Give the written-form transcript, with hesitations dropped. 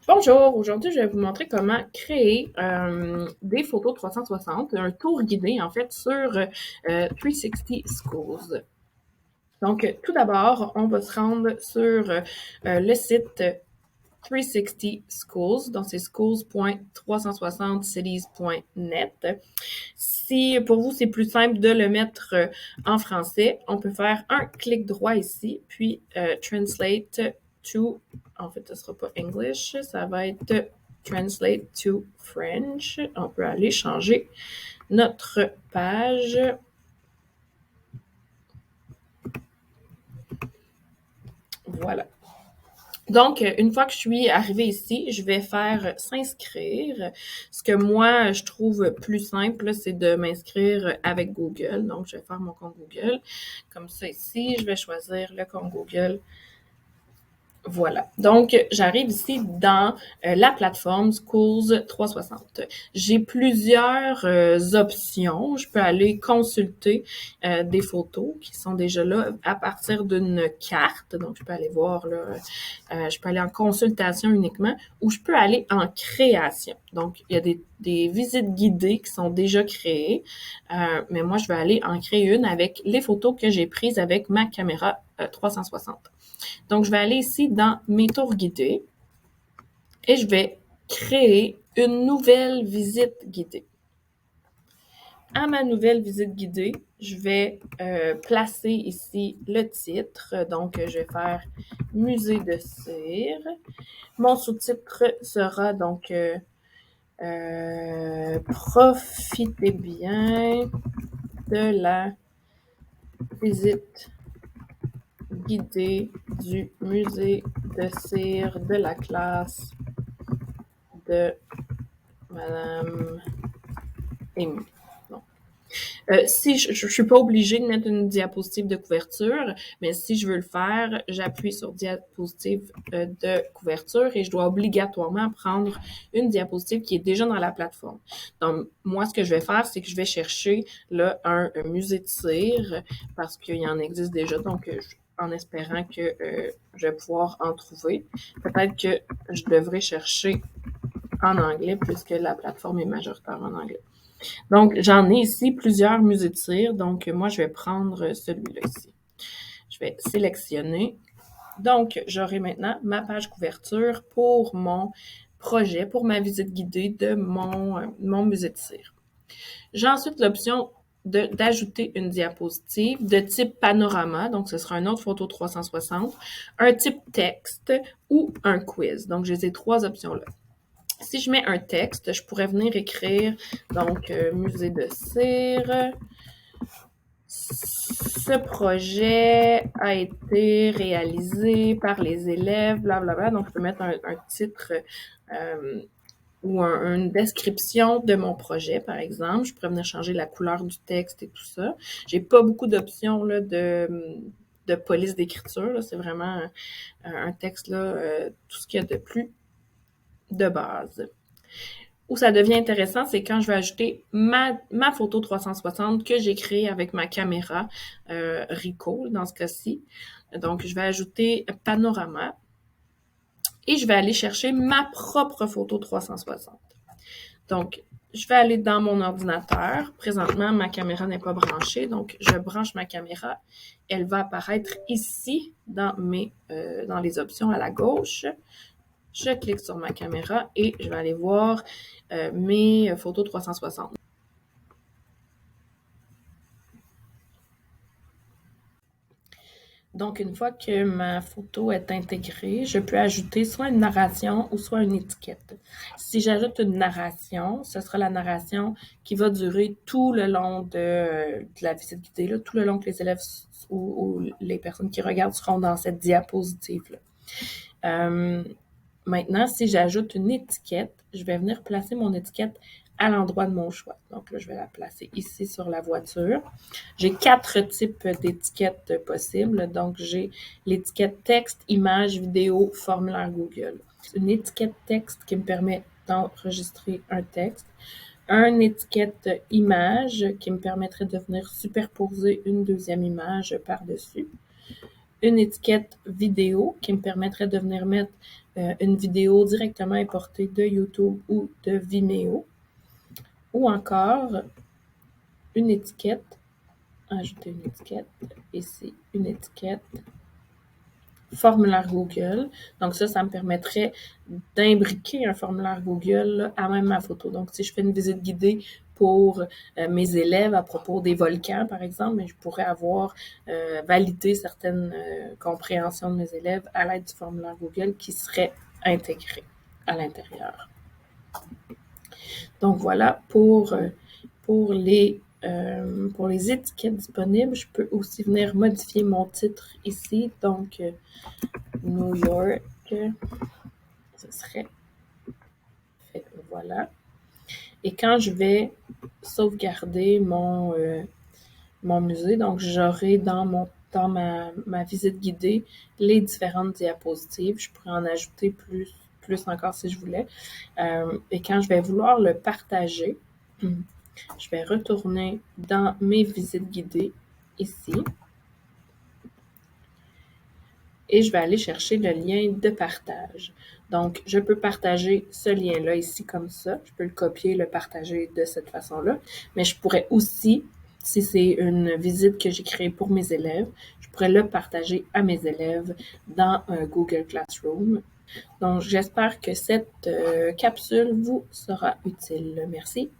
Bonjour, aujourd'hui je vais vous montrer comment créer des photos 360, un tour guidé en fait sur 360 Schools. Donc tout d'abord, on va se rendre sur le site 360 Schools, donc c'est schools.360cities.net. Si pour vous c'est plus simple de le mettre en français, on peut faire un clic droit ici, puis translate to, en fait ce sera pas English, ça va être translate to French. On peut aller changer notre page. Voilà. Donc, une fois que je suis arrivée ici, je vais faire s'inscrire. Ce que moi, je trouve plus simple, c'est de m'inscrire avec Google. Donc, je vais faire mon compte Google. Comme ça, ici, je vais choisir le compte Google. Voilà. Donc, j'arrive ici dans la plateforme Schools 360. J'ai plusieurs options. Je peux aller consulter des photos qui sont déjà là à partir d'une carte. Donc, je peux aller voir là, je peux aller en consultation uniquement ou je peux aller en création. Donc, il y a des visites guidées qui sont déjà créées, mais moi, je vais aller en créer une avec les photos que j'ai prises avec ma caméra 360. Donc, je vais aller ici dans mes tours guidés et je vais créer une nouvelle visite guidée. À ma nouvelle visite guidée, je vais placer ici le titre. Donc, je vais faire Musée de cire. Mon sous-titre sera donc Profitez bien de la visite guidée du musée de cire de la classe de Madame Amy. Bon. Si je suis pas obligée de mettre une diapositive de couverture, mais si je veux le faire, j'appuie sur diapositive de couverture et je dois obligatoirement prendre une diapositive qui est déjà dans la plateforme. Donc, moi, ce que je vais faire, c'est que je vais chercher là un musée de cire parce qu'il y en existe déjà. Donc, en espérant que je vais pouvoir en trouver. Peut-être que je devrais chercher en anglais puisque la plateforme est majoritaire en anglais. Donc, j'en ai ici plusieurs musées de cire. Donc, moi, je vais prendre celui-là ici. Je vais sélectionner. Donc, j'aurai maintenant ma page couverture pour mon projet, pour ma visite guidée de mon musée de cire. J'ai ensuite l'option d'ajouter une diapositive de type panorama, donc ce sera une autre photo 360, un type texte ou un quiz. Donc, j'ai ces trois options-là. Si je mets un texte, je pourrais venir écrire, donc, musée de cire. Ce projet a été réalisé par les élèves, blablabla. Donc, je peux mettre un titre ou une description de mon projet, par exemple. Je pourrais venir changer la couleur du texte et tout ça. J'ai pas beaucoup d'options là, de police d'écriture. C'est vraiment un texte, là, tout ce qu'il y a de plus de base. Où ça devient intéressant, c'est quand je vais ajouter ma photo 360 que j'ai créée avec ma caméra Ricoh, dans ce cas-ci. Donc, je vais ajouter Panorama et je vais aller chercher ma propre photo 360. Donc, je vais aller dans mon ordinateur. Présentement, ma caméra n'est pas branchée, donc je branche ma caméra. Elle va apparaître ici dans les options à la gauche. Je clique sur ma caméra et je vais aller voir mes photos 360. Donc, une fois que ma photo est intégrée, je peux ajouter soit une narration ou soit une étiquette. Si j'ajoute une narration, ce sera la narration qui va durer tout le long de la visite guidée, là, tout le long que les élèves ou les personnes qui regardent seront dans cette diapositive-là. Maintenant, si j'ajoute une étiquette, je vais venir placer mon étiquette à l'endroit de mon choix. Donc là, je vais la placer ici sur la voiture. J'ai 4 types d'étiquettes possibles. Donc, j'ai l'étiquette texte, image, vidéo, formulaire Google. Une étiquette texte qui me permet d'enregistrer un texte. Une étiquette image qui me permettrait de venir superposer une deuxième image par-dessus. une étiquette vidéo qui me permettrait de venir mettre une vidéo directement importée de YouTube ou de Vimeo. Ou encore une étiquette, ajouter une étiquette, ici une étiquette, formulaire Google. Donc ça me permettrait d'imbriquer un formulaire Google à même ma photo. Donc si je fais une visite guidée pour mes élèves à propos des volcans, par exemple, mais je pourrais avoir validé certaines compréhensions de mes élèves à l'aide du formulaire Google qui serait intégré à l'intérieur. Donc voilà pour les étiquettes disponibles. Je peux aussi venir modifier mon titre ici. Donc, New York, ce serait fait. Voilà. Et quand je vais sauvegarder mon musée, donc j'aurai dans ma visite guidée les différentes diapositives. Je pourrais en ajouter plus encore si je voulais. Et quand je vais vouloir le partager, je vais retourner dans mes visites guidées ici. Et je vais aller chercher le lien de partage. Donc, je peux partager ce lien-là ici comme ça. Je peux le copier, le partager de cette façon-là. Mais je pourrais aussi, si c'est une visite que j'ai créée pour mes élèves, je pourrais le partager à mes élèves dans Google Classroom. Donc, j'espère que cette capsule vous sera utile. Merci.